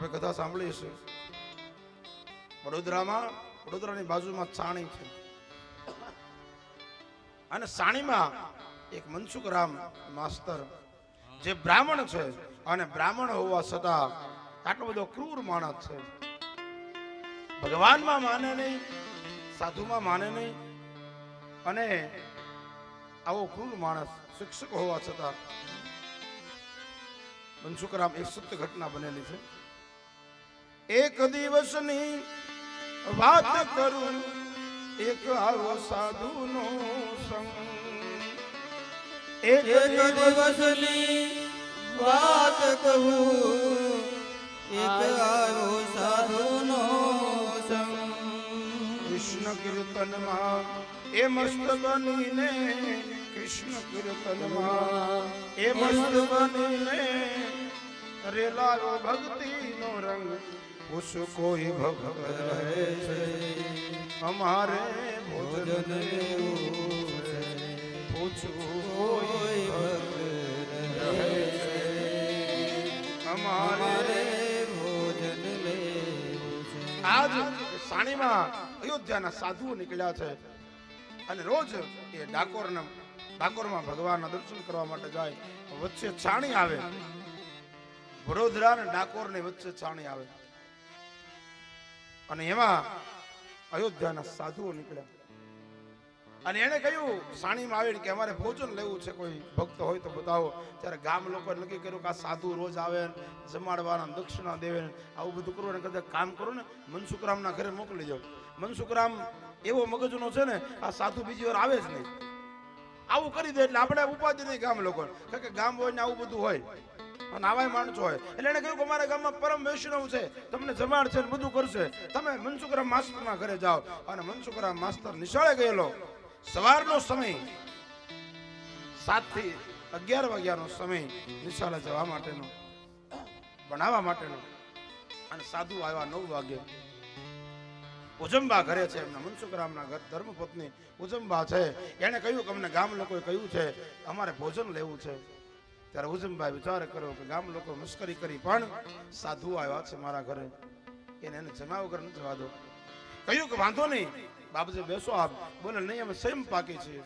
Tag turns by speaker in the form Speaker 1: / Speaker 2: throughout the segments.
Speaker 1: આપણે કથા સાંભળી છે વડોદરાની બાજુમાં ચાણી છે અને સાણીમાં એક મનસુખરામ માસ્તર જે બ્રાહ્મણ છે અને બ્રાહ્મણ હોવા છતાં આટલો બધો ક્રૂર માણસ છે, ભગવાનમાં માને નહીં, સાધુમાં માને નહીં અને આવો ક્રૂર માણસ શિક્ષક હોવા છતાં મનસુખરામ એક સત્ય ઘટના બનેલી છે. એક દિવસની વાત કરું, એક આવો સાધુનો સંગ.
Speaker 2: એક દિવસની વાત કહું, એક આવો સાધુનો સંગ.
Speaker 1: કૃષ્ણ કીર્તનમાં એ મસ્ત બનીને, કૃષ્ણ કીર્તનમાં એ મસ્ત બનીને રેલાયો ભક્તિનો રંગ. ઉસ કોઈ ભક્ત રહે છે અમારે ભોજન લેવું છે, પૂછું કોઈ ભક્ત રહે છે અમારે
Speaker 2: ભોજન લેવું છે.
Speaker 1: આજ સાણીમાં અયોધ્યાના સાધુઓ નીકળ્યા છે અને રોજ એ ડાકોરમાં ભગવાનના દર્શન કરવા માટે જાય. વચ્ચે છાણી આવે, વડોદરા અને ડાકોર ની વચ્ચે છાણી આવે અને એમાં અયોધ્યાના સાધુઓ નીકળ્યા અને એને કહ્યું સાણીમાં આવીને કે અમારે ભોજન લેવું છે, કોઈ ભક્ત હોય તો બતાવો. ત્યારે ગામ લોકોએ નક્કી કર્યું કે આ સાધુ રોજ આવે, જમાડવાના, દક્ષિણા દેવે, આવું બધું કરવું. અને કદાચ કામ કરો ને મનસુખરામના ઘરે મોકલી જાવ. મનસુખરામ એવો મગજનો છે ને, આ સાધુ બીજી વાર આવે જ નહીં. આવું કરી દે એટલે આપણે ઉપાધિ નહીં ગામ લોકો, કે ગામ હોય ને આવું બધું હોય અને આવાય માણસો હોય. એટલે એને કહ્યું કે અમારા ગામમાં પરમ વૈષ્ણવ છે, તમને જમાડ છે બધું કરશે, તમે મનસુખરામ માસ્તરના ઘરે જાઓ. અને મનસુખરામ માસ્તર નિશાળે ગયેલો. સવારનો સમય 7 થી 11 વાગ્યાનો સમય નિશાળે જવા માટેનો, ભણાવવા માટેનો. અને સાધુ આવ્યા 9 વાગે. ઉજંબા ઘરે છે, એમના મનસુખરામના ઘર ધર્મપત્ની ઉજંબા છે. એને કહ્યું કે અમને ગામ લોકોએ કહ્યું છે અમારે ભોજન લેવું છે. ત્યારે ઉજંબાએ વિચાર કર્યો કે ગામ લોકો મસ્કરી કરી પણ સાધુ આવ્યા છે મારા ઘરે, એને જમા વગર ન જવા દો. કહ્યું કે વાંધો નહીં બાપજી બેસો આપ. બોલે નહીં, અમે સ્વયં પાકી છીએ,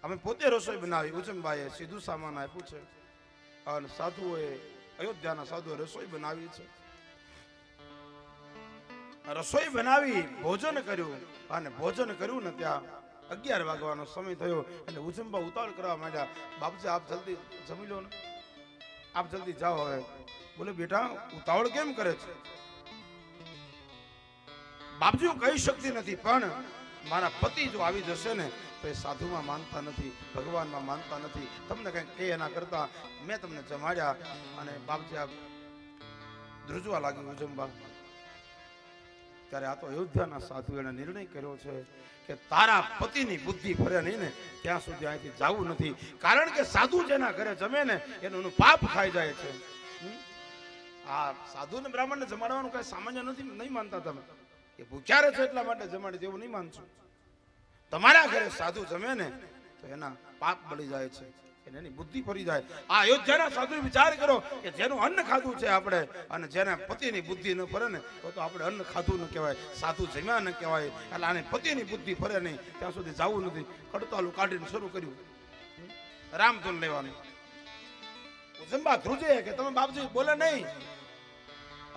Speaker 1: અમે પોતે રસોઈ બનાવી. ઉજંબાએ સીધું સામાન આપ્યું છે અને સાધુઓએ, અયોધ્યાના સાધુએ રસોઈ બનાવી છે. રસોઈ બનાવી ભોજન કર્યું અને ભોજન કર્યું ને ત્યાં 11 વાગવાનો સમય થયો. એટલે ઉજંબા ઉતાવળ કરવા માંડ્યા. બાપજી આપ જલ્દી જમી લો ને, આપ જલ્દી જાઓ હવે. બોલે બેટા ઉતાવળ કેમ કરે છે? બાપજી હું કહી શકતી નથી, પણ મારા પતિ જો આવી જશે ને તો એ સાધુમાં માનતા નથી, ભગવાનમાં માનતા નથી. તમને કંઈક કહે એના કરતા મેં તમને જમાડ્યા. અને બાપજી આપ ધ્રુજવા લાગી ઉજંબા. ત્યારે આ તો અયોધ્યાના સાધુ એને નિર્ણય કર્યો છે કે તારા પતિની બુદ્ધિ ફરે નહીં ને ત્યાં સુધી અહીંથી જવું નથી. કારણ કે સાધુ જેના ઘરે જમે ને એનું પાપ ખાઈ જાય છે. આ સાધુ ને બ્રાહ્મણ ને જમાડવાનું કઈ સામાન્ય નથી, નહીં માનતા તમે. એ ભૂખ્યા રહે છે એટલા માટે જમાડે, તેવું નહીં માનશો. તમારા ઘરે સાધુ જમે ને તો એના પાપ બળી જાય છે, એની બુદ્ધિ ફરી જાય. આ અયોધ્યાના સાધુ વિચાર કરો કે જેનું અન્ન ખાધું છે આપણે, અને જેના પતિની બુદ્ધિ ન ફરે ને તો આપણે અન્ન ખાધું ન કહેવાય, સાધુ જમ્યા ન કહેવાય. એટલે આને પતિની બુદ્ધિ ફરે નહીં ત્યાં સુધી જવું નથી. કડતાલું કાઢીને શરૂ કર્યું રામધૂન લેવાનું. ઉજંબા ધ્રુજે કે તમે બાપજી બોલે નહીં.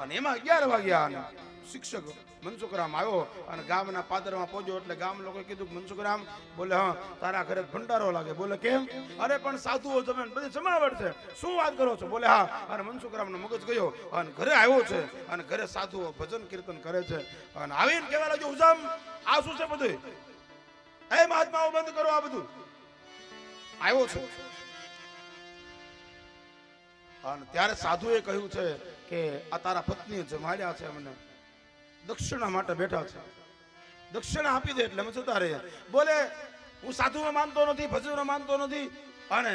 Speaker 1: અને એમાં 11 વાગ્યા અને શિક્ષક મનસુખરામ આવ્યો અને ગામના પાદરમાં પહોંચ્યો. એટલે ગામ લોકોએ કીધું કે મનસુખરામ બોલે હા તારા ઘરે ભંડારો લાગે. બોલે કેમ? અરે પણ સાધુઓ જમે બધી જમાવટ છે, શું વાત કરો છો? બોલે હા. અને મનસુખરામનો મગજ ગયો અને ઘરે આવ્યો છે અને ઘરે સાધુઓ ભજન કીર્તન કરે છે. અને આવીને કહેવા લાગ્યો ઉજમ આ શું છે બધું? એ મહાત્માઓ બંધ કરો આ બધું. આવ્યો છે અને ત્યારે સાધુએ કહ્યું છે કે આ તારા પત્નીએ જમાડ્યા છે, અમને દક્ષિણા માટે બેઠા છે, દક્ષિણા આપી દે એટલે અમે જતા રહીએ. બોલે હું સાધુમાં માનતો નથી, ભજનમાં માનતો નથી અને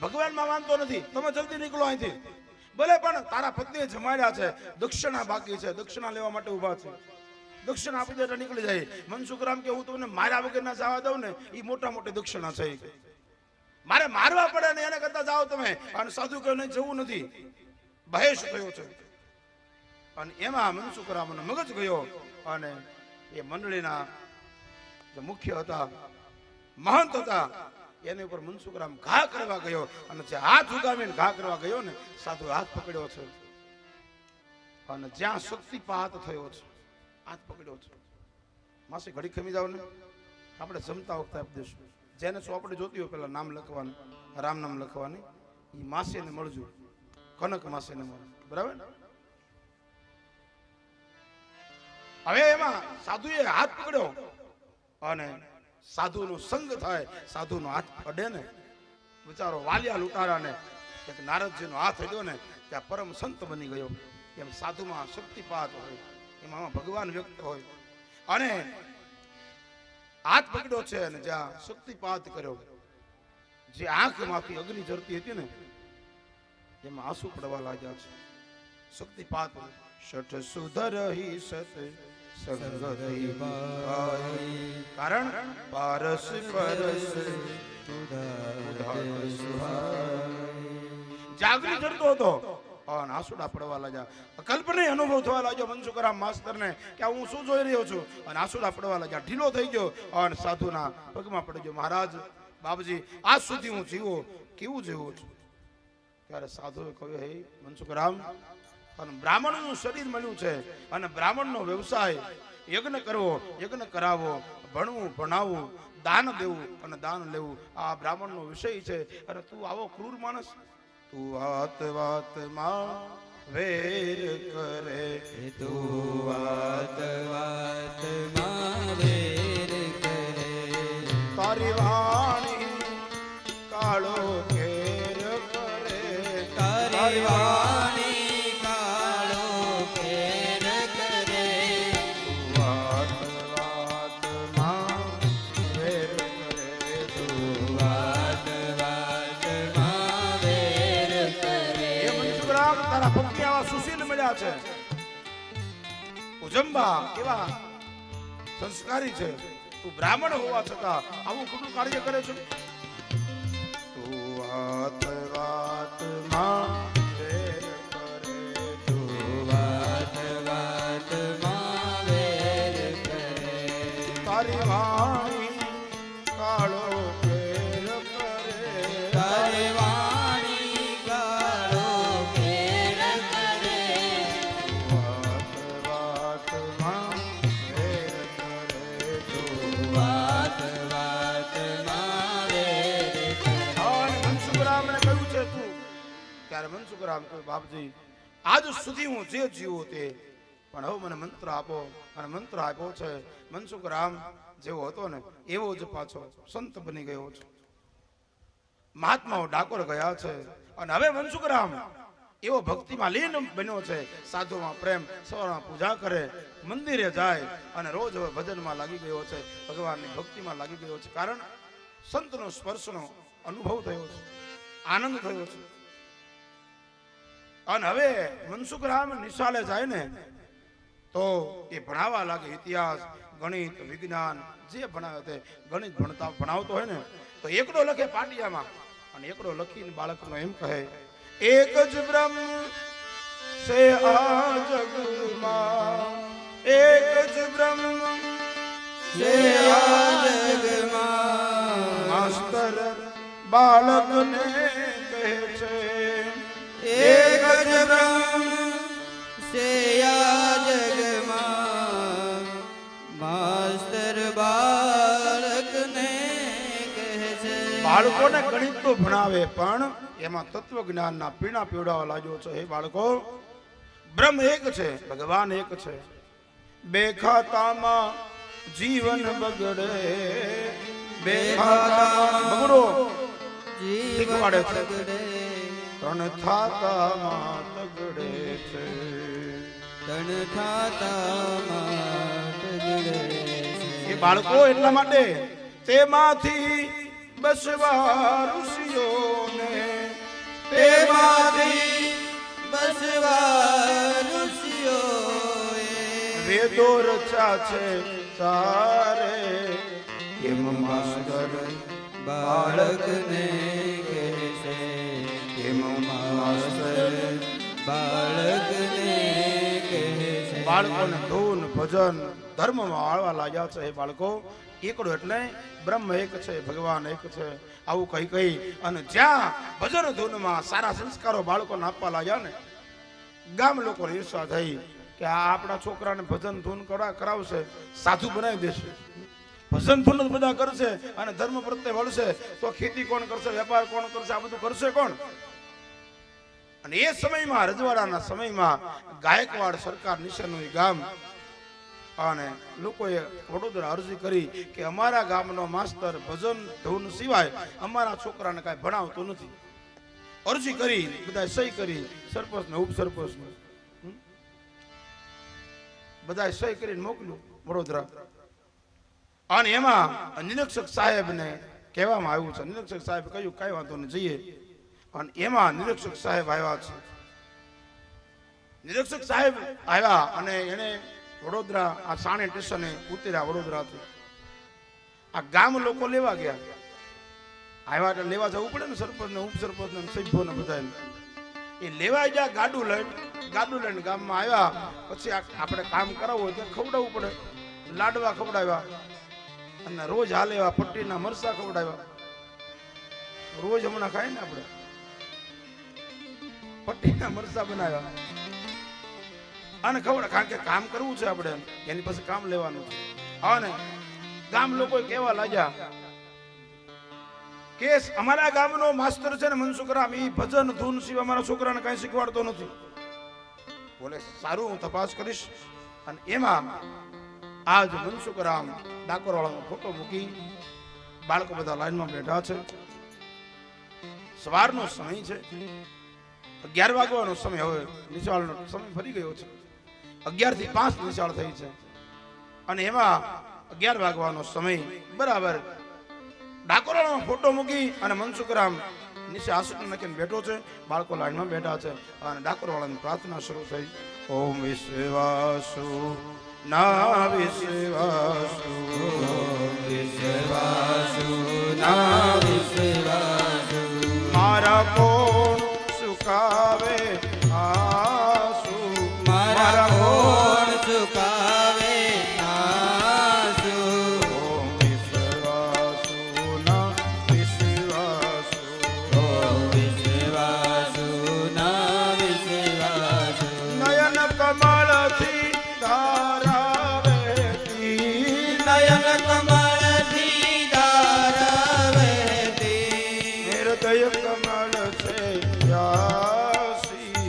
Speaker 1: ભગવાનમાં માનતો નથી, તમે જલ્દી નીકળો અહીંથી. બોલે પણ તારા પત્નીએ જમાડ્યા છે, દક્ષિણા બાકી છે, દક્ષિણા લેવા માટે ઊભા છે, દક્ષિણા આપી દે એટલે નીકળી જાય. મનસુખરામ કે હું તમને માર્યા વગર ના જવા દઉં ને, એ મોટા મોટી દક્ષિણા છે, મારે મારવા પડે ને એને કરતા જાઓ તમે. અને સાધુ કહે નહીં જવું નથી, બહેશ થયો છે. અને એમાં મનસુખરામનો મગજ ગયો અને એ મંડળીના જે મુખ્ય હતા, મહંત હતા, એની ઉપર મનસુખરામ ઘા કરવા ગયો અને જે હાથ ઉગામીને ઘા કરવા ગયો ને, સાધુ હાથ પકડ્યો છે અને જ્યાં શક્તિપાત થયો છે હાથ પકડ્યો છે. માસી ઘડી ખમી જાવ ને, આપણે જમતા વખતે આપી દઈશું. જેને ચોપડી જોતી હોય પેલા નામ લખવાનું, રામ નામ લખવાની, એ માસીને મળજો, કનક માસીને મળે, બરાબર. હવે એમાં સાધુએ હાથ પકડ્યો અને સાધુનો સંગ થાય, સાધુનો હાથ અડે ને, બિચારો વાલિયા લૂંટારાને એક નારદજીનો હાથ અડ્યો ને ત્યાં પરમ સંત બની ગયો. એમ સાધુમાં શક્તિપાત હોય, એમાં ભગવાન વ્યક્ત હોય. અને હાથ પકડ્યો છે અને જ્યાં શક્તિપાત કર્યો, જે આંખમાંથી અગ્નિ ઝરતી હતી ને એમાં આંસુ પડવા લાગ્યા છે. શક્તિપાત શઠ સુધરહી સત સંગતિ કારણ પારસ પરસ જાગરી ઝરતો હતો અને આંસુડા પડવા લાગ્યા. કલ્પને અનુભવ થવા લાગ્યો મનસુખરામ માસ્તરને કે હું શું જોઈ રહ્યો છું, અને આંસુડા પડવા લાગ્યા. ઢીલો થઈ ગયો અને સાધુના પગમાં પડી ગયો. મહારાજ, બાપજી, આજ સુધી હું જીવો કેવું જીવું છું. ત્યારે સાધુએ કહ્યું, હે મનસુખરામ, અને બ્રાહ્મણનું શરીર મળ્યું છે અને બ્રાહ્મણનો વ્યવસાય યજ્ઞ કરવો, યજ્ઞ કરાવવો, ભણવું, ભણાવવું, દાન દેવું અને દાન લેવું, આ બ્રાહ્મણનો વિષય છે. અને તું આવો ક્રૂર માણસ, તું વાત વાતમાં વેર કરે,
Speaker 2: તું વાત વાતમાં વેર કરે,
Speaker 1: તારી વાણી કાળો ઘેર કરે,
Speaker 2: તારી વાણી કાળો ઘેર કરે,
Speaker 1: વાત વાતમાં વેર કરે,
Speaker 2: તું વાત વાતમાં વેર કરે.
Speaker 1: એ મનસુખરામ, તારા ભક્તિ આવા સુશીલ મળ્યા છે, ઉજંબા કેવા સંસ્કારી છે, તું બ્રાહ્મણ હોવા છતાં આવું ખોટું કાર્ય કરે છે. તું વાત વાતમાં વેર કરે,
Speaker 2: તું વાત વાતમાં વેર કરે,
Speaker 1: તારી વાણી કાળો ઘેર કરે,
Speaker 2: તારી વાણી કાળો ઘેર કરે,
Speaker 1: વાત વાતમાં વેર કરે, તું
Speaker 2: વાત વાતમાં વેર કરે.
Speaker 1: અને મનસુખરામને કહ્યું છે તું. ત્યારે મનસુખરામ કહ્યું, બાપજી, આજ સુધી હું જે જીવું તે, પણ હવે મને મંત્ર આપો. અને મંત્ર આપ્યો છે. મનસુખરામ જેવો હતો ને એવો જ પાછો સંત બની ગયો છે. મહાત્માઓ ડાકોર ગયા છે અને હવે મનસુખરામ એવો ભક્તિમાં લીન બન્યો છે. સાધુમાં પ્રેમ, સવારમાં પૂજા કરે, મંદિરે જાય અને રોજ હવે ભજનમાં લાગી ગયો છે, ભગવાનની ભક્તિમાં લાગી ગયો છે. કારણ સંતનો સ્પર્શનો અનુભવ થયો છે, આનંદ થયો છે. અને હવે મનસુખરામ નિશાળે જાય ને તો એ ભણાવવા લાગે, ઇતિહાસ, ગણિત, વિજ્ઞાન જે ભણાવે તે. ગણિત ભણાવતો હોય ને તો એકડો લખે પાટિયામાં અને એકડો લખીને બાળકનો એમ કહે, એક જ બ્રહ્મ છે આ જગમાં, એક જ બ્રહ્મ
Speaker 2: છે આ જગમાં,
Speaker 1: માસ્તર બાળકને કહે છે,
Speaker 2: એક જ બ્રહ્મ છે આ જગમાં, માસ્તર બાળકને કહે છે.
Speaker 1: બાળકોને ગણિત તો ભણાવે પણ એમાં તત્વજ્ઞાનના પીણા પીવડાવવા લાગ્યો છે. હે બાળકો, બ્રહ્મ એક છે, ભગવાન એક છે. બે ખાતામાં જીવન બગડે, બે ખાતામાં બગડો શીખવાડે છે, ત્રણ થાતામાં તગડે છે,
Speaker 2: તણ થાતામાં તગડે
Speaker 1: એ બાળકો એટલા માટે તેમાંથી બસવા ઋષિઓને,
Speaker 2: તેમાંથી બસવા ઋષિઓએ
Speaker 1: વેદો રચા છે સારે, એમ માસ્તર
Speaker 2: બાળકને કહે છે,
Speaker 1: એમ માસ્તર
Speaker 2: બાળકને કહે
Speaker 1: બાળકોને ધૂન ભજન ધર્મમાં વાળવા લાગ્યા છે. એ બાળકો એકડો એટલે બ્રહ્મ એક છે, ભગવાન એક છે, આવું કહી કહી અને જ્યાં ભજન ધૂનમાં સારા સંસ્કારો બાળકોને આપવા લાગ્યા ને, ગામ લોકો ઈર્ષા થઈ કે આ આપણા છોકરાને ભજન ધૂન કરાવશે, સાધુ બનાવી દેશે. ભજન ધૂન જ બધા કરશે અને ધર્મ પ્રત્યે વળશે તો ખેતી કોણ કરશે, વેપાર કોણ કરશે, આ બધું કરશે કોણ? અને એ સમયમાં રજવાડાના સમયમાં ગાયકવાડ સરકાર નીચેનું ગામ અને લોકોએ વડોદરા અરજી કરી કે અમારા ગામનો માસ્તર ભજન ધૂન સિવાય અમારા છોકરાને કાંઈ ભણાવતો નથી. અરજી કરી, બધા સહી કરી, સરપંચ ને ઉપસરપંચ બધા સહી કરીને મોકલ્યું વડોદરા. અને એમાં નિરીક્ષક સાહેબને કહેવામાં આવ્યું છે. નિરીક્ષક સાહેબ કહ્યું કઈ વાંધો નહીં જઈએ. અને એમાં નિરીક્ષક સાહેબ આવ્યા છે. નિરીક્ષક સાહેબ આવ્યા અને એને વડોદરા આ સાણે સ્ટેશને ઉતર્યા. વડોદરાથી આ ગામ લોકો લેવા ગયા. આવ્યા એટલે લેવા જવું પડે ને, સરપંચ ને ઉપસરપંચ ને સભ્યો ને બધા. એ લેવા ગયા ગાડું લઈને ગામમાં આવ્યા. પછી આપણે કામ કરાવવું હોય તો ખવડાવવું પડે. લાડવા ખવડાવ્યા અને રોજ હાલે એવા પટ્ટીના મરસા ખવડાવ્યા. રોજ હમણાં ખાય ને આપણે પટ્ટીના મરસા બનાવ્યા અને ખવડાવ્યા. કારણ કે કામ કરવું છે આપણે, એની પાસે કામ લેવાનું છે. અને ગામ લોકો કેવા લાગ્યા કે અમારા ગામનો માસ્ટર છે ને મનસુખરામ, એ ભજન ધૂન સિવાય અમારા છોકરાને કઈ શીખવાડતો નથી. બોલે સારું, હું તપાસ કરીશ. અને એમાં આજ મનસુખરામ ડાકોર વાળાનો ફોટો મૂકી બાળકો બધા લાઈનમાં બેઠા છે. સવારનો સમય છે, 11 વાગવાનો સમય. હવે નિશાળનો સમય ફરી ગયો છે. 11 થી 5 નિશાળ થઈ છે અને એમાં 11 વાગવાનો સમય બરાબર ડાકોર વાળાનો ફોટો મૂકી અને મનસુખરામ નીચે આસન નાખીને બેઠો છે. બાળકો લાઈનમાં બેઠા છે અને ડાકોર વાળાની પ્રાર્થના શરૂ થઈ. ઓમ વિશ્વાસુ ના વિશ્વાસુ,
Speaker 2: વિશ્વાસુ ના વિશ્વાસુ,
Speaker 1: મારા કોણ સુકાવે આસુ,
Speaker 2: મારા કોણ ચુકાવે આસુ.
Speaker 1: ઓમ વિશ્વાસુ ના વિશ્વાસુ,
Speaker 2: ઓમ વિશ્વાસુ ના વિશ્વાસુ,
Speaker 1: નયન કમળથી ધારા વહેતી,
Speaker 2: નયન કમળથી ધારા વહેતી,
Speaker 1: હૃદય કમળ છે યાસી.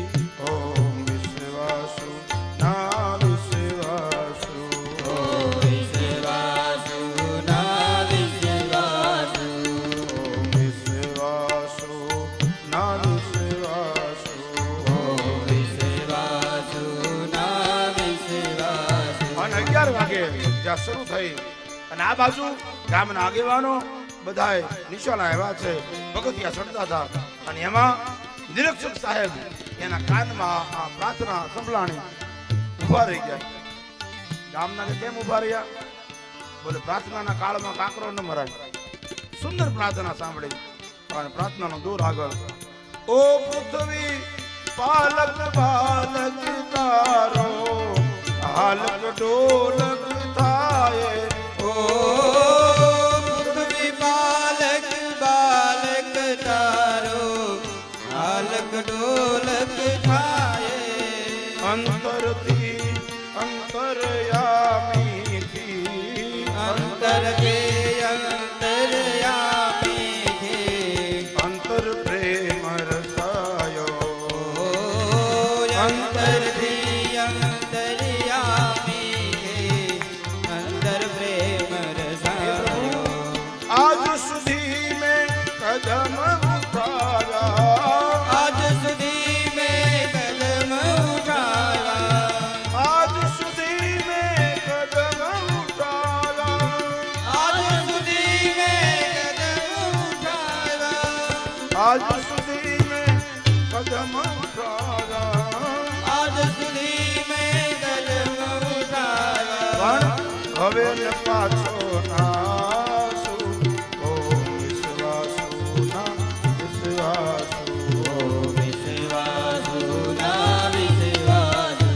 Speaker 1: ઓમ વિશ્વાસુ ના વિશ્વાસુ,
Speaker 2: ઓમ વિશ્વાસુ ના વિશ્વાસુ,
Speaker 1: ઓમ વિશ્વાસુ ના વિશ્વાસુ.
Speaker 2: ઓમ વિશ્વાસુ ના વિશ્વાસુ.
Speaker 1: અને 11 વાગે જ્યાં શરૂ થઈ અને આ બાજુ ગામના આગેવાનો બધાય નિશાળા આવ્યા છે, પગથિયા ચડતા હતા. અને એમાં નિરીક્ષક સાહેબ એના કાનમાં આ પ્રાર્થના સંભળાણી ઉભા રહી ગયા. ગામના કે કેમ ઉભા રહ્યા? બોલે પ્રાર્થનાના કાળમાં કાંકરો ન મરાય. સુંદર પ્રાર્થના સાંભળી અને પ્રાર્થનાનો દૂર આગળ. ઓ પૃથ્વી પાલક બાલક તારો, હાલક ડોલક થાય.
Speaker 2: ઓ પૃથ્વી બાલક બાલક તારો, હાલક ડોલક થાય.
Speaker 1: અંતરથી અંતરયામીથી,
Speaker 2: અંતરથી અંતરયામીથી,
Speaker 1: અંતર પ્રેમ રસાયો.
Speaker 2: અંતરથી અંતરયામીથી, અંતર પ્રેમ રસાયો.
Speaker 1: આજ સુધી મેં કદમ ઉઠાવ્યા,
Speaker 2: આજ સુધી મેં કદમ ઉઠાવ્યા,
Speaker 1: આજ સુધી મેં કદમ ઉઠાવ્યા,
Speaker 2: આજ સુધી મેં કદમ ઉઠાવ્યા,
Speaker 1: આજ સુધી મેં કદમ ઉઠાવ્યા.
Speaker 2: આજ સુધી મેં કદમ ઉઠાવ્યા.
Speaker 1: પણ હવે ન પાછો નાસુ. ઓમ વિશ્વાસુ ના વિશ્વાસુ,
Speaker 2: વિશ્વાસુ ના વિશ્વાસુ,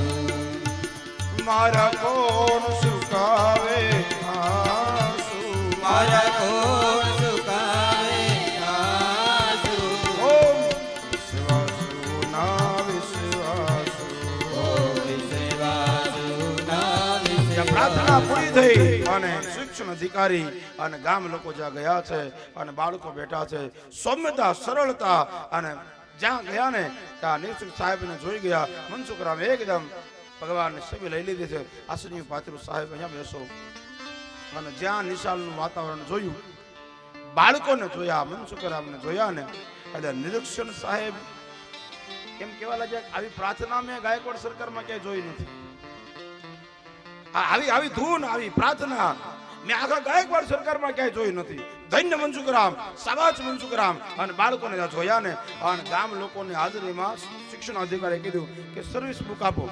Speaker 1: પ્રાર્થના પૂરી થઈ અને શિક્ષણ અધિકારી અને ગામ લોકો જ્યાં ગયા છે અને બાળકો બેઠા છે, સૌમ્યતા સરળતા અને જ્યાં ગયા ને ત્યાં નિરીક્ષક સાહેબને જોઈ ગયા. મનસુખરામ એકદમ ભગવાનની છબી લઈ લીધી છે. આસની પાત્ર સાહેબ અહીંયા બેસો. અને જ્યાં નિશાળનું વાતાવરણ જોયું, બાળકોને જોયા, મનસુખરામને જોયા ને એટલે નિરીક્ષણ સાહેબ એમ કહેવા લાગ્યા આવી પ્રાર્થના મેં ગાયકવાડ સરકારમાં ક્યાંય જોઈ નથી. આવી ધૂન, આવી પ્રાર્થના મેં આખા ગાયકવાડ સરકારમાં ક્યાંય જોઈ નથી. ધન્ય મનસુખરામ, શાબાશ મનસુખરામ. અને બાળકોને જોયા ને અને ગામ લોકોની હાજરીમાં શિક્ષણ અધિકારીએ કીધું કે સર્વિસ બુક આપો.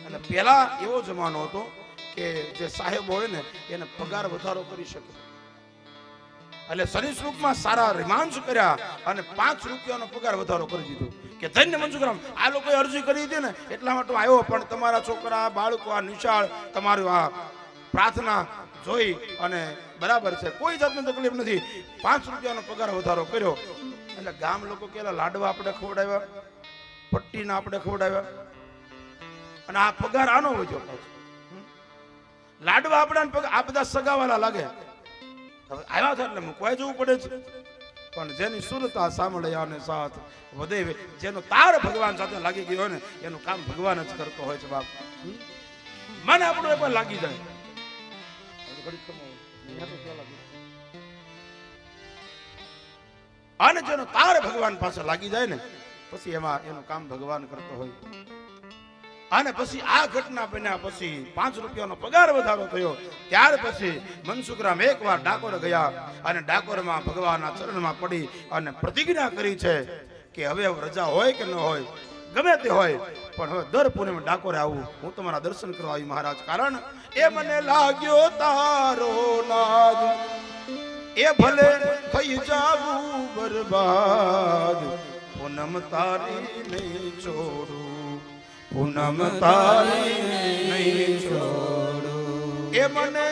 Speaker 1: અને પહેલા એવો જમાનો હતો કે જે સાહેબ હોય ને એને પગાર વધારો કરી શકે. એટલે સર્વિસ બુકમાં સારા રિમાન્સ કર્યા અને 5 રૂપિયાનો પગાર વધારો કરી દીધો કે ધન્ય મનસુખરામ આ લોકોએ અરજી કરી હતી ને એટલા માટે આવ્યો, પણ તમારા છોકરા બાળકો આ નિશાળ તમારું આ પ્રાર્થના જોઈ અને બરાબર છે, કોઈ જાતની તકલીફ નથી, 5 રૂપિયાનો પગાર વધારો કર્યો. એટલે ગામ લોકો કેલા લાડવા આપણે ખવડાવ્યા, પટ્ટીના આપણે ખવડાવ્યા અને આ પગાર આનો વધ્યો. લાડવા આપણા આ બધા સગાવાલા લાગે. હવે આવ્યા છે એટલે મૂકવાઈ જવું પડે છે. પણ જેની સુરતા સાંભળ્યાને સાથ વધે, જેનો તાર ભગવાન સાથે લાગી ગયો ને એનું કામ ભગવાન જ કરતો હોય છે. બાપ મને આપણું એકવાર લાગી જાય, અને જેનો તાર ભગવાન પાસે લાગી જાય ને પછી એમાં એનું કામ ભગવાન કરતો હોય. અને પછી આ ઘટના બન્યા પછી 5 રૂપિયાનો પગાર વધારો થયો. ત્યાર પછી મનસુખરામ એકવાર ડાકોર ગયા અને ડાકોરમાં ભગવાનના ચરણમાં પડી અને પ્રતિજ્ઞા કરી છે કે હવે રજા હોય કે ન હોય, ગમે તે હોય, પણ હવે દર પૂનમે ડાકોરે આવું, હું તમારા દર્શન કરવા આવી મહારાજ. કારણ એ મને લાગ્યો તારો નાદ, એ ભલે થઈ જાવું બરબાદ, પૂનમ તારી નહીં છોડું, પૂનમ તારી નહીં છોડું. એ મને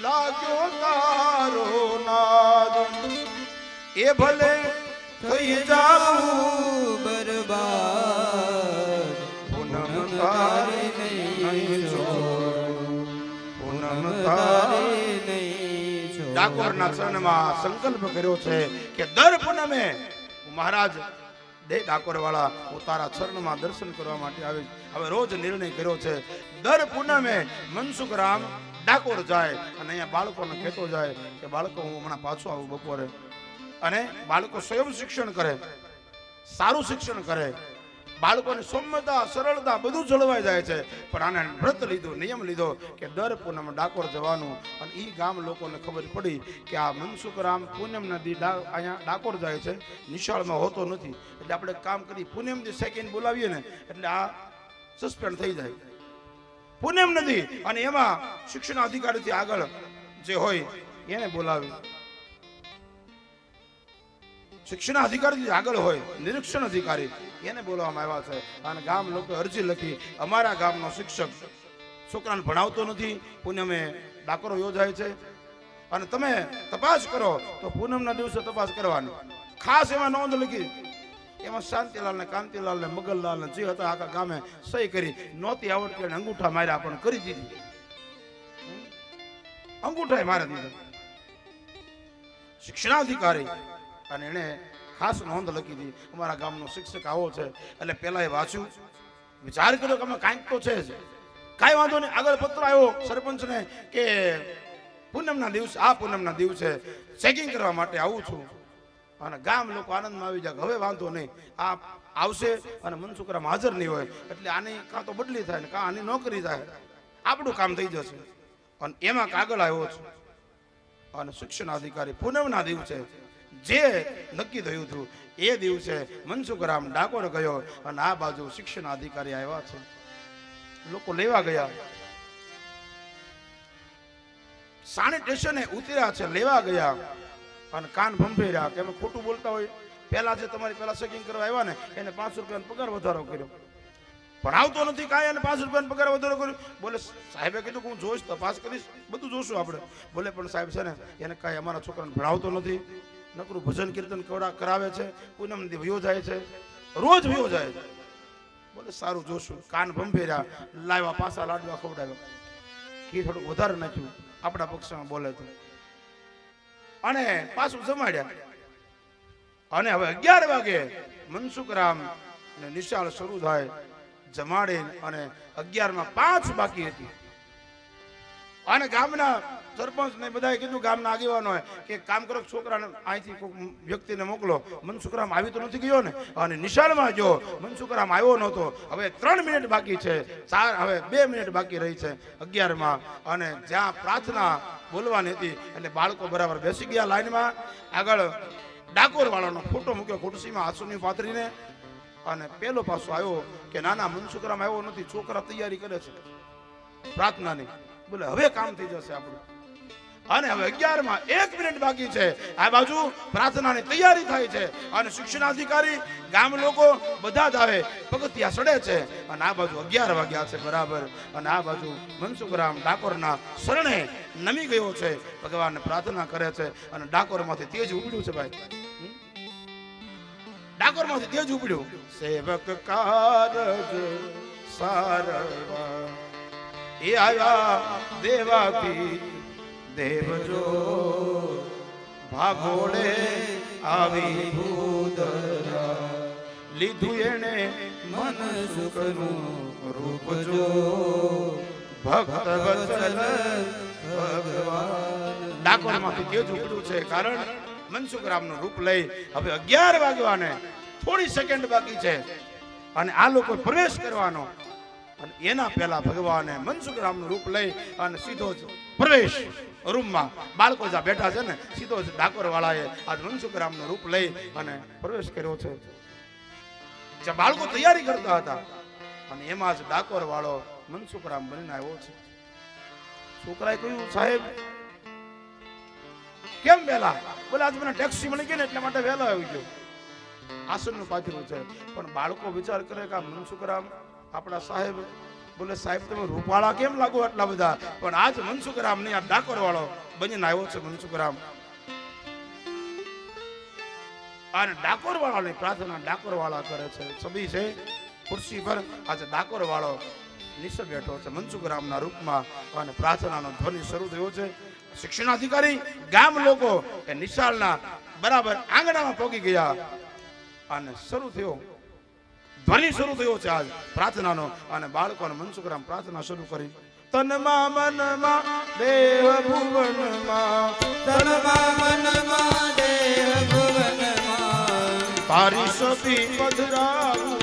Speaker 1: લાગ્યો તારો નાદ, એ ભલે થઈ જાવું
Speaker 2: બરબાદ,
Speaker 1: પૂનમ તારી નહીં છોડું, પૂનમ તારી
Speaker 2: નહીં છોડું.
Speaker 1: ડાકોરના ચરણમાં સંકલ્પ કર્યો છે કે દર પૂનમે મહારાજ ડાકોર વાળા હું તારા ચરણમાં દર્શન કરવા માટે આવીશ. હવે રોજ નિર્ણય કર્યો છે દર પૂનમે મનસુખરામ ડાકોર જાય અને અહીંયા બાળકોને કહેતો જાય કે બાળકો હું હમણાં પાછો આવું બપોરે. અને બાળકો સ્વયં શિક્ષણ કરે, સારું શિક્ષણ કરે, બાળકોની સૌમ્યતા સરળતા બધું જળવાઈ જાય છે. પણ આને વ્રત લીધો, નિયમ લીધો કે દર પૂનમ ડાકોર જવાનું. અને એ ગામ લોકોને ખબર પડી કે આ મનસુખરામ પૂનમના દી અહીંયા ડાકોર જાય છે, નિશાળમાં હોતો નથી. એટલે આપણે કામ કરી પૂનમ દી સેકન્ડ બોલાવીએ ને એટલે આ સસ્પેન્ડ થઈ જાય. પૂનમ નથી અને એમાં શિક્ષણ અધિકારીથી આગળ જે હોય એને બોલાવી, શિક્ષણ અધિકારી આગળ હોય નિરીક્ષણ અધિકારી એને બોલવામાં આવ્યા છે. અને ગામ લોકો અરજી લખી અમારા ગામનો શિક્ષક છોકરાને ભણાવતો નથી, પૂનમે ડાકોર યોજાય છે અને તમે તપાસ કરો તો પૂનમના દિવસે તપાસ કરવાની. ખાસ એમાં નોંધ લખી, એમાં શાંતિલાલ ને કાંતિલાલ ને મગનલાલ ને જે હતા આખા ગામે સહી કરી. નહોતી આવડતી અને અંગૂઠા માર્યા પણ કરી દીધી, અંગૂઠા મારી દીધા શિક્ષણાધિકારી. અને એને ખાસ નોંધ લખી હતી અમારા ગામનો શિક્ષક આવો છે. એટલે પેલા એ વાંચ્યું, વિચાર કર્યો કે અમે કાંઈક તો છે જ, કાંઈ વાંધો નહીં. આગળ પત્ર આવ્યો સરપંચને કે પૂનમના દિવસે, આ પૂનમના દિવસે ચેકિંગ કરવા માટે આવું છું. અને ગામ લોકો આનંદમાં આવી જાય, હવે વાંધો નહીં, આ આવશે અને મનસુખરામ હાજર નહીં હોય એટલે આની કાં તો બદલી થાય ને કાં આની નોકરી થાય, આપણું કામ થઈ જશે. અને એમાં કાગળ આવ્યો છે. અને શિક્ષણ અધિકારી પૂનમના દિવસે જે નક્કી થયું હતું એ દિવસે મનસુખરામ ડાકોર ગયો અને આ બાજુ શિક્ષણ અધિકારી આવ્યા છે. લોકો લેવા ગયા, સાણી સ્ટેશને ઉતર્યા છે, લેવા ગયા અને કાન ભંભેર્યા કે અમે ખોટું બોલતા હોય. પહેલા જે તમારી પહેલા ચેકિંગ કરવા આવ્યા ને એને 5 રૂપિયાનો પગાર વધારો કર્યો, ભણાવતો નથી કાંઈ અને 5 રૂપિયાનો પગાર વધારો કર્યો. બોલે સાહેબે કીધું કે હું જોઈશ, તપાસ કરીશ, બધું જોશું આપણે. બોલે પણ સાહેબ છે ને એને કાંઈ અમારા છોકરાને ભણાવતો નથી, નકરું ભજન કીર્તન કરાવે છે, પૂનમ દી વયો જાય છે, રોજ વયો જાય છે. બોલે સારું જોશું. કાન ભંભેર્યા, લાવ્યા પાછા લાડવા ખવડાવ્યા. ઘી થોડુંક વધારે નાખ્યું આપણા પક્ષમાં બોલે તો, અને પાછું જમાડ્યા. અને હવે 11 વાગે મનસુખરામ ને નિશાળ શરૂ થાય. જમાડી અને 11:05 બાકી હતી. અને ગામના સરપંચ ને બધાએ કીધું, ગામના આગેવાનો કે કામ કરો, છોકરાને અહીંથી કોઈ વ્યક્તિને મોકલો. મનસુખરામ આવી તો નથી ગયો ને, અને નિશાળમાં ગયો. મનસુખરામ આવ્યો નહોતો. હવે 3 મિનિટ બાકી છે, હવે 2 મિનિટ બાકી રહી છે 11માં. અને જ્યાં પ્રાર્થના બોલવાની હતી એટલે બાળકો બરાબર બેસી ગયા લાઈનમાં. આગળ ડાકોર વાળાનો ફોટો મૂક્યો ખુરશીમાં આસુની પાથરીને. અને પેલો પાછો આવ્યો કે નાના મનસુખરામ આવ્યો નથી, છોકરા તૈયારી કરે છે પ્રાર્થનાની. બોલે હવે કામ થઈ જશે આપણું. અને હવે 11માં 1 મિનિટ બાકી છે. આ બાજુ પ્રાર્થનાની તૈયારી થાય છે અને શિક્ષણાધિકારી ગામ લોકો બધા જ આવે, પગથિયા ચડે છે. અને આ બાજુ 11 વાગ્યા છે બરાબર. અને આ બાજુ મનસુખરામ ડાકોરના શરણે નમી ગયો છે, ભગવાનને પ્રાર્થના કરે છે. અને ડાકોરમાંથી તેજ ઉપડ્યું છે ભાઈ, ડાકોરમાંથી તેજ ઉપડ્યું. સેવક કારજ સારવા એ આવ્યા દેવાથી દેવજો, ભાગોળે આવી ભૂદરા, લીધું એને મન સુખનું રૂપ જો, ભક્ત વત્સલ ભગવાન. ડાકોરમાંથી તેજ ઉપડ્યું છે, કારણ મનસુખરામનું રૂપ લઈ હવે 11 વાગવાને થોડી સેકન્ડ બાકી છે અને આ લોકો પ્રવેશ કરવાનો. અને એના પહેલા ભગવાને મનસુખરામનું રૂપ લઈ અને સીધો જ પ્રવેશ રૂમમાં, બાળકો જ્યાં બેઠા છે ને, સીધો જ ડાકોર વાળાએ આજ મનસુખરામનું રૂપ લઈ અને પ્રવેશ કર્યો છે. જ્યાં બાળકો તૈયારી કરતા હતા અને એમાં જ ડાકોર વાળો મનસુખરામ બનીને આવ્યો છે. છોકરાએ કહ્યું, સાહેબ કેમ વહેલા? બોલે આજ મને ટેક્સી મળી ગઈ ને એટલા માટે વહેલા આવી ગયો. આસનનું પાથર્યું છે. પણ બાળકો વિચાર કરે કે મનસુખરામ આપણા સાહેબ. બોલે સાહેબ તમે રૂપાળા કેમ લાગો આટલા બધા? પણ આજ મનસુખરામ ની આ ડાકોર વાળો બનીને આવ્યો છે મનસુખરામ. અને ડાકોર વાળાની પ્રાર્થના ડાકોર વાળા કરે છે. છબી છે ખુરશી પર, આજે ડાકોર વાળો નીચે બેઠો છે મનસુખરામના રૂપમાં. અને પ્રાર્થનાનો ધ્વનિ શરૂ થયો છે. શિક્ષણાધિકારી ગામ લોકો એ નિશાળના બરાબર આંગણામાં પહોંચી ગયા અને શરૂ થયો, ધ્વનિ શરૂ થયો છે આજ પ્રાર્થનાનો. અને બાળકોને મનસુખરામ પ્રાર્થના શરૂ કરી. તનમાં મનમાં દેવ ભુવનમાં,
Speaker 2: તનમાં મનમાં દેહ ભુવનમાં,
Speaker 1: તારી સભી પધરાવું.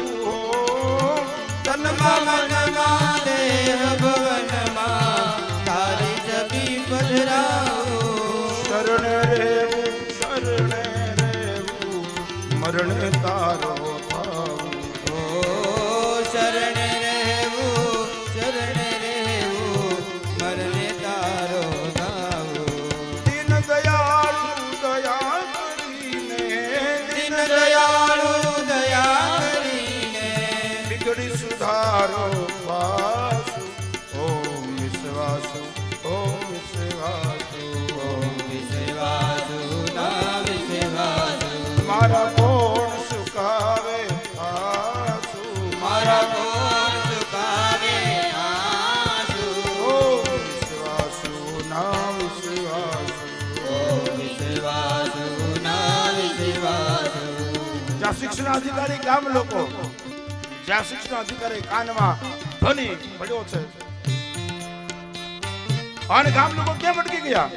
Speaker 2: તનમાં મનમાં દેહ ભુવનમાં, તારી છબી પધરાવું.
Speaker 1: શરણે રેવું, શરણે રેવું, મરણે તારો થાવું.
Speaker 2: ઓ શરણે રહેવું, શરણે રહેવું, મરણે તારો થાવું.
Speaker 1: દીન દયાળુ દયા કરીને,
Speaker 2: દીન દયાળુ દયા કરીને,
Speaker 1: બિગડી સુધારો વાસુ. ઓમ વિશ્વાસુ, ઓમ વિશ્વાસુ,
Speaker 2: ઓમ વિશ્વાસુ ના વિશ્વાસુ.
Speaker 1: મારા કોણ સુકાવે આસુ,
Speaker 2: મારા કોણ સુકાવે આંસુ.
Speaker 1: ઓમ વિશ્વાસુ ના વિશ્વાસુ.
Speaker 2: ઓમ વિશ્વાસુ ના વિશ્વાસુ.
Speaker 1: જ્યાં શિક્ષણ અધિકારી ગામ લોકો, જ્યાં શિક્ષણ અધિકારી કાનમાં ધ્વનિ પડ્યો છે. અને ગામ લોકો કેમ અટકી ગયા?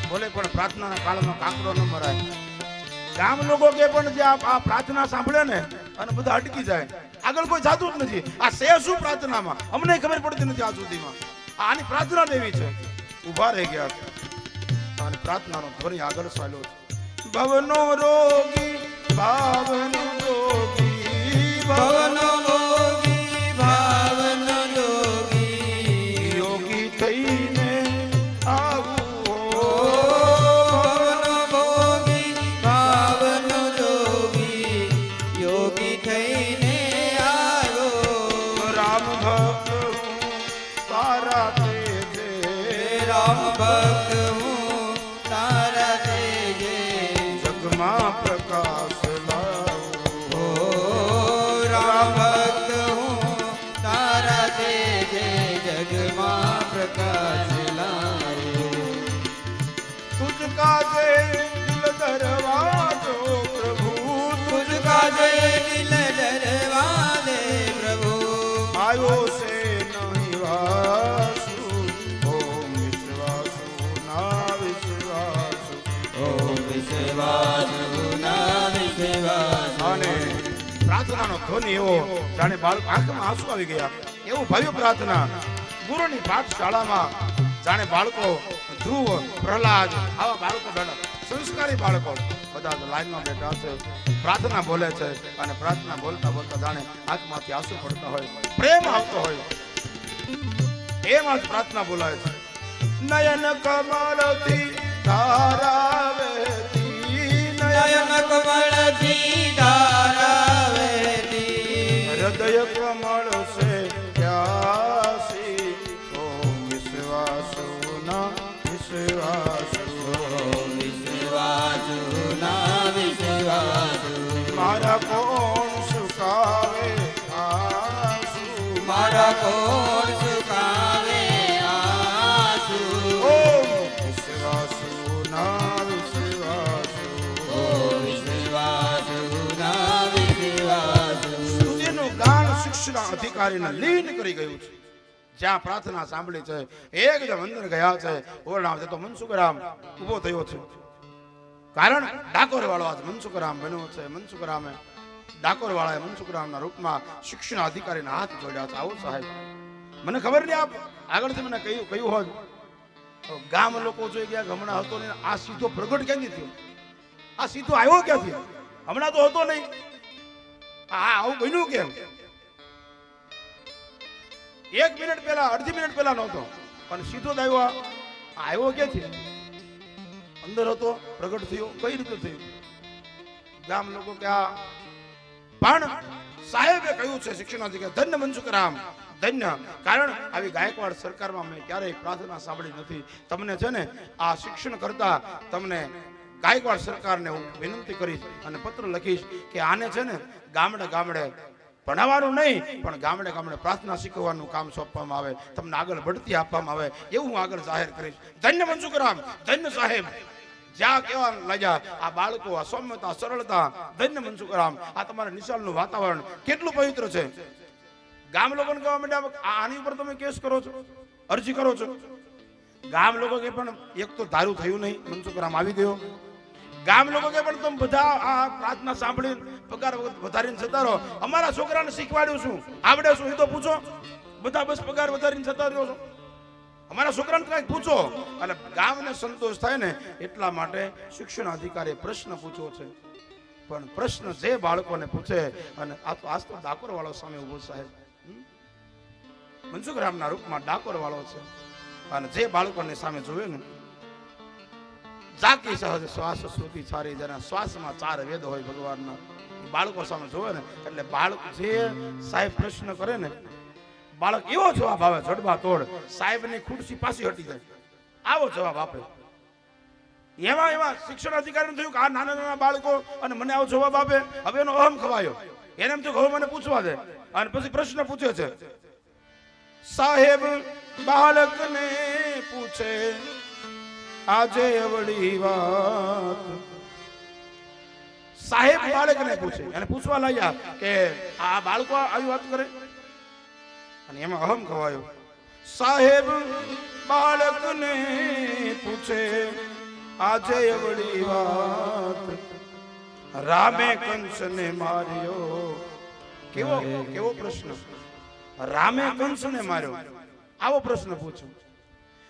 Speaker 1: બોલે પણ પ્રાર્થનાના કાળમાં કાંકરો ન મરાય. ગામ લોકો કે પણ જે આ પ્રાર્થના સાંભળે ને અને બધા અટકી જાય, આગળ કોઈ જાતું જ નથી. આ છે શું પ્રાર્થનામાં અમને ખબર પડતી નથી આજ સુધીમાં. આની પ્રાર્થના દેવી છે. ઉભા રહી ગયા છે અને પ્રાર્થનાનો ધ્વનિ આગળ ચાલ્યો છે. ભવનો રોગી ભાવનો રોગી,
Speaker 2: ભવનો રોગી ભાવનો રોગી,
Speaker 1: યોગી થઈને આવું.
Speaker 2: ભવનો ભોગી ભાવનો રોગી, યોગી થઈને આવ્યો.
Speaker 1: રામ ભક્ત હું તારા તેજે,
Speaker 2: રામ ભક્ત હું તારા તેજે,
Speaker 1: જગમાં પ્રકાશ લાવું.
Speaker 2: ઓ રામ ભક્ત હું તારા તેજે, જગમાં
Speaker 1: ધ્વનિ એવો જાણે બાળક આંખમાં આંસુ આવી ગયા એવું ભવ્ય પ્રાર્થના ગુરુની પાઠશાળામાં જાણે બાળકો ધ્રુવ પ્રહલાદ આવા બાળકો બેઠા સંસ્કારી બાળકો બધા લાઈનમાં બેઠા છે પ્રાર્થના બોલે છે અને પ્રાર્થના બોલતા બોલતા જાણે આંખમાંથી આંસુ પડતા હોય પ્રેમ આવતો હોય એમ જ પ્રાર્થના બોલાય છે નયન કમળથી ધારાવેતી
Speaker 2: નયન કમળથી ધારાવેતી
Speaker 1: હૃદય કમળ સે પ્યાસી ઓ વિશ્વાસુ ના વિશ્વાસુ
Speaker 2: વિશ્વાસુ ના વિશ્વાસુ
Speaker 1: મારા કોણ સુકાવે આંસુ
Speaker 2: મારા કોણ સુકાવે આંસુ
Speaker 1: ઓ વિશ્વાસુ ના વિશ્વાસુ
Speaker 2: વિશ્વાસુ ના વિશ્વાસુ
Speaker 1: સ્તુતિનું ગાન શિક્ષણ અધિકારીને લીન કરી ગયું છે જ્યાં પ્રાર્થના સાંભળી છે એકદમ અંદર ગયા છે ઓરડામાં જતો મનસુખરામ ઊભો થયો છે કારણ ડાકોર વાળો આજ મનસુખરામ બન્યો છે મનસુખરામે ડાકોર વાળાએ મનસુખરામના રૂપમાં શિક્ષણ અધિકારીના હાથ જોડ્યા છે આવો સાહેબ મને ખબર નહીં આપ આગળથી મને કહ્યું હોત તો ગામ લોકો જોઈ ગયા હમણાં હતો નહીં આ સીધો પ્રગટ ક્યાંથી થયો આ સીધો આવ્યો ક્યાંથી હમણાં તો હતો નહીં આ આવું બન્યું કેમ 1 મિનિટ પહેલા અડધી મિનિટ પહેલા નહોતો પણ સીધો જ આવ્યો ક્યાંથી અંદર હતો પ્રગટ થયો કઈ રીતે થયું ગામ લોકો કે આ પણ સાહેબે કહ્યું છે શિક્ષણ અધિકારી ધન્ય મનસુખરામ ધન્ય કારણ આવી ગાયકવાડ સરકારમાં મેં ક્યારેય પ્રાર્થના સાંભળી નથી તમને છે ને આ શિક્ષણ કરતા તમને ગાયકવાડ સરકારને હું વિનંતી કરીશ અને પત્ર લખીશ કે આને છે ને ગામડે ગામડે ભણાવવાનું નહીં પણ ગામડે ગામડે પ્રાર્થના શીખવાનું કામ સોંપવામાં આવે તમને આગળ બઢતી આપવામાં આવે એવું હું આગળ જાહેર કરીશ ધન્ય મનસુખરામ ધન્ય સાહેબ જ્યાં કેવા લાગ્યા આ બાળકો આ સૌમ્યતા સરળતા ધન્ય મનસુખરામ આ તમારા નિશાળનું વાતાવરણ કેટલું પવિત્ર છે ગામ લોકોને કહેવા માંડ્યા આની ઉપર તમે કેસ કરો છો અરજી કરો છો ગામ લોકો કે પણ એક તો ધારું થયું નહીં મનસુખરામ આવી ગયો ગામ લોકો કે પણ તમે બધા આ પ્રાર્થના સાંભળી પગાર વધારીને જતા રહો અમારા છોકરાને શીખવાડ્યું શું આવડે શું એ તો પૂછો બધા બસ પગાર વધારીને જતા રહ્યો છો અમારા છોકરાને કંઈક પૂછો અને ગામને સંતોષ થાય ને એટલા માટે શિક્ષણ અધિકારીએ પ્રશ્ન પૂછ્યો છે પણ પ્રશ્ન જે બાળકોને પૂછે અને આજ તો ડાકોર વાળો સામે ઉભો સાહેબ મનસુખરામના રૂપમાં ડાકોર વાળો છે અને જે બાળકોને સામે જોવે ને જાકી સહજ શ્વાસ શ્રુતિ સારી જેના શ્વાસમાં 4 વેદ હોય ભગવાનના બાળકો સામે જોવે ને એટલે બાળક જે સાહેબ પ્રશ્ન કરે ને બાળક એવો જવાબ આવે જડબા તોડ સાહેબની ખુરશી પાછી હટી જાય આવો જવાબ આપે એમાં શિક્ષણ અધિકારીને થયું કે આ નાના નાના બાળકો અને મને આવો જવાબ આપે હવે એનો અહમ ખવાયો એને એમ થયું હવે મને પૂછવા દે અને પછી પ્રશ્ન પૂછે છે સાહેબ બાળકને પૂછે આજે અવળી વાત સાહેબ બાળકને પૂછે અને પૂછવા લાગ્યા કે આ બાળકો આવી વાત કરે અને એમાં અહમ ખવાયો સાહેબ બાળકને પૂછે આજે અવળી વાત રામે કંસને માર્યો કેવો પ્રશ્ન રામે કંસને માર્યો આવો પ્રશ્ન પૂછો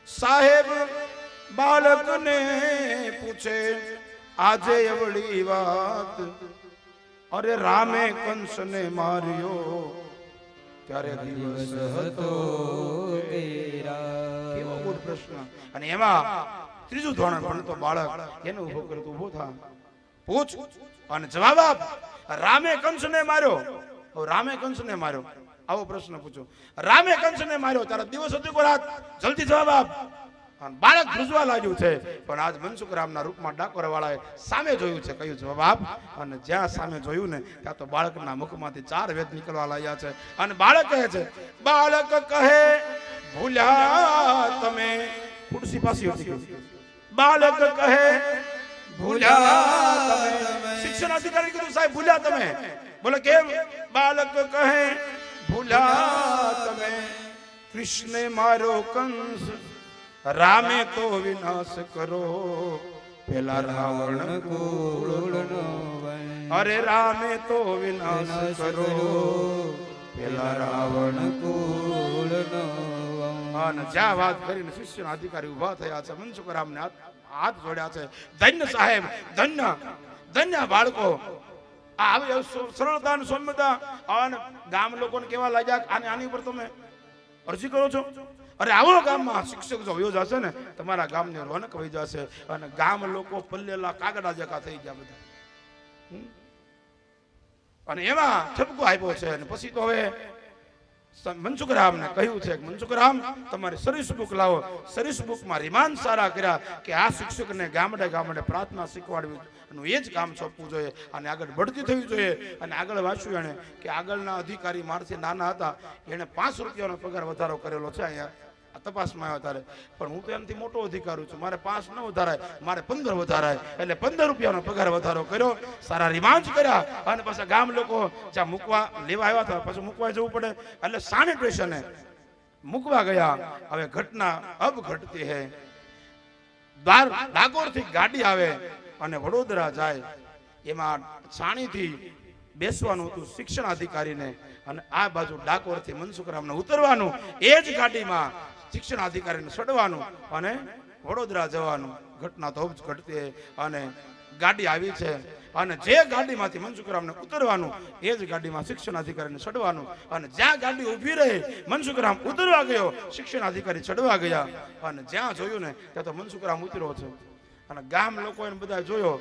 Speaker 1: સાહેબ બાળકને પૂછે આજે અવળી વાત અરે રામે કંસને માર્યો ત્યારે દિવસ હતો તેરા કેવો ગુડ પ્રશ્ન અને એમાં ત્રીજું ધોરણ ભણતો બાળક એને ઉભો કરતો ઉભો થા પૂછ અને જવાબ આપ રામે કંસને માર્યો રામે કંસને માર્યો આવો પ્રશ્ન પૂછો રામે કંસને માર્યો તારા દિવસ હતો કે રાત જલ્દી જવાબ આપ બાળક ધ્રુજવા લાગ્યું છે પણ આજ મનસુખરામના રૂપમાં ડાકોર વાળાએ સામે જોયું છે કયું જવાબ આપ અને જ્યાં સામે જોયું ને ત્યાં તો બાળકના મુખમાંથી 4 વેદ નીકળવા લાગ્યા છે અને બાળક કહે છે બાળક કહે ભૂલ્યા તમે ખુરશી પાછી હતી બાળક કહે ભૂલ્યા તમે શિક્ષણ અધિકારી કીધું સાહેબ ભૂલ્યા તમે બોલે કેમ બાળક કહે ભૂલ્યા તમે કૃષ્ણે મારો કંસ રામે તો વિનાશ કરો પેલા રાવણ કુળનો અરે રામે તો વિનાશ કરો પેલા રાવણ
Speaker 2: કુળનો
Speaker 1: અને જ્યાં વાત કરીને શિષ્યના અધિકારી ઉભા થયા છે. મનસુખરામને હાથ જોડ્યા છે. ધન્ય સાહેબ, ધન્ય ધન્ય બાળકો. આ આવી સરળતા અને સૌમ્યતા અને ગામ લોકોને કેવા લાગ્યા આને આની ઉપર તમે અરજી કરો છો. અરે આવો ગામમાં શિક્ષક જો વયો જશે ને તમારા ગામની રોનક વહી જશે અને ગામ લોકો પલ્લેલા કાગડા જેકા થઈ ગયા બધા. અને એમાં ઠપકો આપ્યો છે. અને પછી તો હવે મનસુખરામને કહ્યું છે કે મનસુખરામ તમારે સર્વિસ બુક લાવો. સર્વિસ બુકમાં રિમાન્ડ સારા કર્યા કે આ શિક્ષકને ગામડે ગામડે પ્રાર્થના શીખવાડવી એનું એ જ કામ સોંપવું જોઈએ અને આગળ બઢતી થવી જોઈએ. અને આગળ વાંચ્યું એને કે આગળના અધિકારી મારથી નાના હતા એને 5 રૂપિયાનો પગાર વધારો કરેલો છે. અહીંયા તપાસમાં આવ્યો ત્યારે પણ હું તો એનાથી મોટો અધિકારી છું. મારે 5 ન વધારાય, મારે 15 વધારાય. એટલે 15 રૂપિયાનો પગાર વધારો કર્યો. સારા રિમાન્ડ કર્યા અને પાછા ગામ લોકો જ્યાં મૂકવા લેવા આવ્યા હતા પાછું મૂકવા જવું પડે એટલે સાનિટેશને મૂકવા ગયા. હવે ઘટના અબ ઘટતી હે. ડાકોરથી ગાડી આવે અને વડોદરા જાય. એમાં છાણીથી બેસવાનું હતું શિક્ષણ અધિકારીને અને આ બાજુ ડાકોરથી મનસુખરામને ઉતરવાનું. એ જ ગાડીમાં શિક્ષણ અધિકારીને ચડવાનું અને વડોદરા જવાનું. ઘટના તો જ ઘટતી અને ગાડી આવી છે અને જે ગાડીમાંથી મનસુખરામને ઉતરવાનું એ જ ગાડીમાં શિક્ષણ અધિકારીને ચડવાનું. અને જ્યાં ગાડી ઊભી રહી મનસુખરામ ઉતરવા ગયો, શિક્ષણ અધિકારી ચડવા ગયા અને જ્યાં જોયું ને ત્યાં તો મનસુખરામ ઉતર્યો છે. અને ગામ લોકો એને બધા જોયો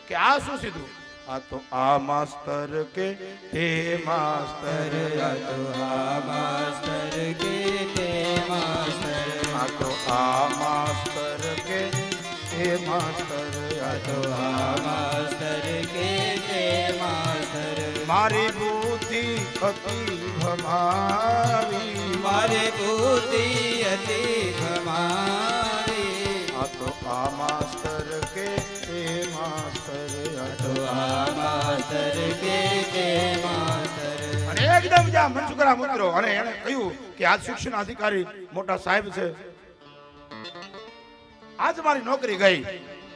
Speaker 1: કે આ શું સીધું આ તો આ માસ્તર કે તે માસ્તર,
Speaker 2: આ તો આ માસ્તર કે તે માસ્તર,
Speaker 1: આ તો આ માસ્તર કે તે માસ્તર,
Speaker 2: આ તો આ માસ્તર કે તે માસ્તર.
Speaker 1: મારી બુદ્ધિ હતી ભમાવી,
Speaker 2: મારી બુદ્ધિ હતી ભમાવી,
Speaker 1: આ તો આ માસ્તર કે તે માસ્તર, આ તો
Speaker 2: આ માસ્તર કે તે માસ્તર.
Speaker 1: અને એકદમ જ્યાં મનસુખરામ ઉતર્યો અને એને કહ્યું કે આજ શિક્ષણ અધિકારી મોટા સાહેબ છે, આજ મારી નોકરી ગઈ.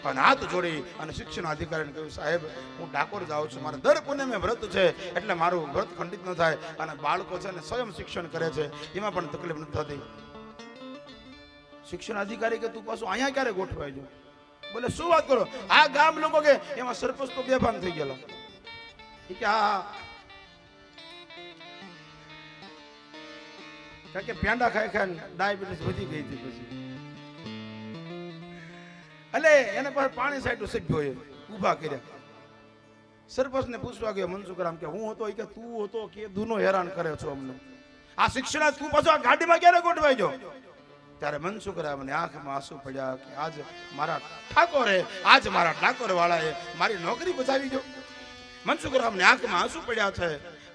Speaker 1: અને હાથ જોડી અને શિક્ષણ અધિકારીને કહ્યું સાહેબ હું ડાકોર જાઉં છું, મારે દર પૂનમે વ્રત છે એટલે મારું વ્રત ખંડિત ન થાય. અને બાળકો છે ને સ્વયં શિક્ષણ કરે છે એમાં પણ તકલીફ નથી થતી. શિક્ષણ અધિકારી કે તું પાછું અહીંયા ક્યારે ગોઠવાય જો? બોલે શું વાત કરો? આ ગામ લોકો કે એમાં સરપંચ તો બેભાન થઈ ગયેલા કે આ કે પેંડા ખાઈ ખાઈને ડાયાબિટીસ વધી ગઈ હતી. પછી એટલે એને પાસે પાણી સાઈડ સભ્યો ઉભા કર્યા. સરપંચ ને પૂછવા ગયો મનસુખરામ કે હું હતો કે તું હતો કે દૂનો હેરાન કરે છો અમને? આ શિક્ષણ તું પાછો આ ગાડીમાં ક્યારે ગોઠવાઈ ગયો? ત્યારે મનસુખરામને આંખમાં આંસુ પડ્યા કે આજ મારા ઠાકોર વાળાએ મારી નોકરી બચાવી ગયો. મનસુખરામને આંખમાં આંસુ પડ્યા છે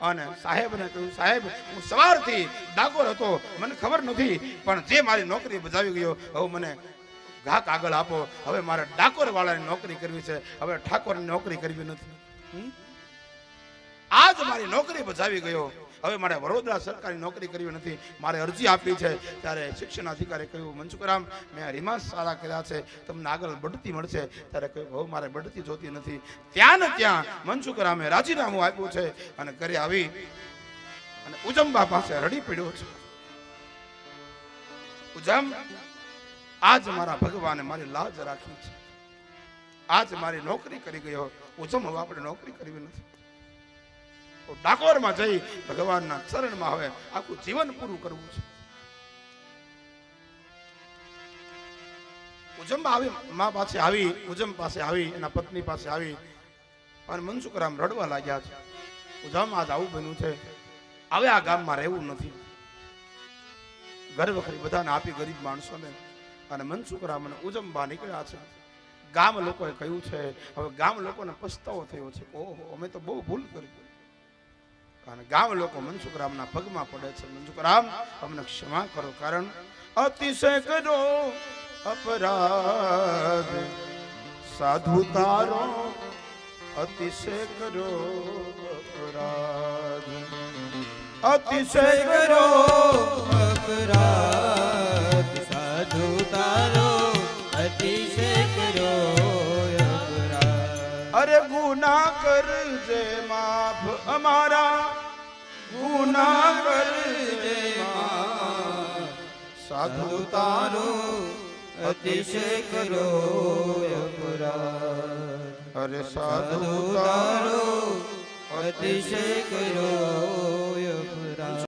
Speaker 1: અને સાહેબને કહ્યું સાહેબ હું સવારથી ડાકોર હતો, મને ખબર નથી પણ જે મારી નોકરી બચાવી ગયો હવે મને ઘાક આગળ આપો. હવે મારે ડાકોર વાળાની નોકરી કરવી છે, હવે ઠાકોરની નોકરી કરવી નથી. આજ મારી નોકરી બચાવી ગયો, હવે મારે વડોદરા સરકારી નોકરી કરવી નથી, મારે અરજી આપી છે. ત્યારે શિક્ષણ અધિકારી કહ્યું મનસુખરામ મેં રિમાન્ડ સારા કર્યા છે, તમને આગળ બઢતી મળશે. ત્યારે કહ્યું હવે મારે બઢતી જોતી નથી. ત્યાં ને ત્યાં મનસુખરામે રાજીનામું આપ્યું છે અને ઘરે આવી અને ઉજંબા પાસે રડી પડ્યો છે. ઉજમ આજ મારા ભગવાને મારી લાજ રાખી છે, આજ મારી નોકરી કરી ગયો. ઉજમ હવે આપણે નોકરી કરવી નથી, ડાકોરમાં જઈ ભગવાનના ચરણમાં હવે આખું જીવન પૂરું કરવું છે. ઉજંબા આવી મા પાસે આવી, ઉજમ પાસે આવી, એના પત્ની પાસે આવી અને મનસુખરામ રડવા લાગ્યા છે. ઉજમ આજ આવું બન્યું છે, હવે આ ગામમાં રહેવું નથી. ઘર વખરી બધાને આપી ગરીબ માણસોને. અને મનસુખરામ અને ઉજંબા નીકળ્યા છે. ગામ લોકોએ કહ્યું છે, હવે ગામ લોકોને પસ્તાવો થયો છે, ઓહો અમે તો બહુ ભૂલ કરી. અને ગામ લોકો મનસુખરામના પગમાં પડે છે, મનસુખરામ અમને ક્ષમા કરો, કારણ અતિશય કરો અપરાધ સાધુ તારો, અતિશય કરો અપરાધ, અતિશય કરો
Speaker 2: અપરાધ સાધુ તારો, અતિશય કરો અપરાધ.
Speaker 1: અરે ગુરુ ગુના કરજે માફ અમારા ગુના કરજે માફ સાધુ તારો
Speaker 2: અતિશય કરો અપરાધ
Speaker 1: અરે સાધુ
Speaker 2: સાધુ તારો અતિશય કરો અપરાધ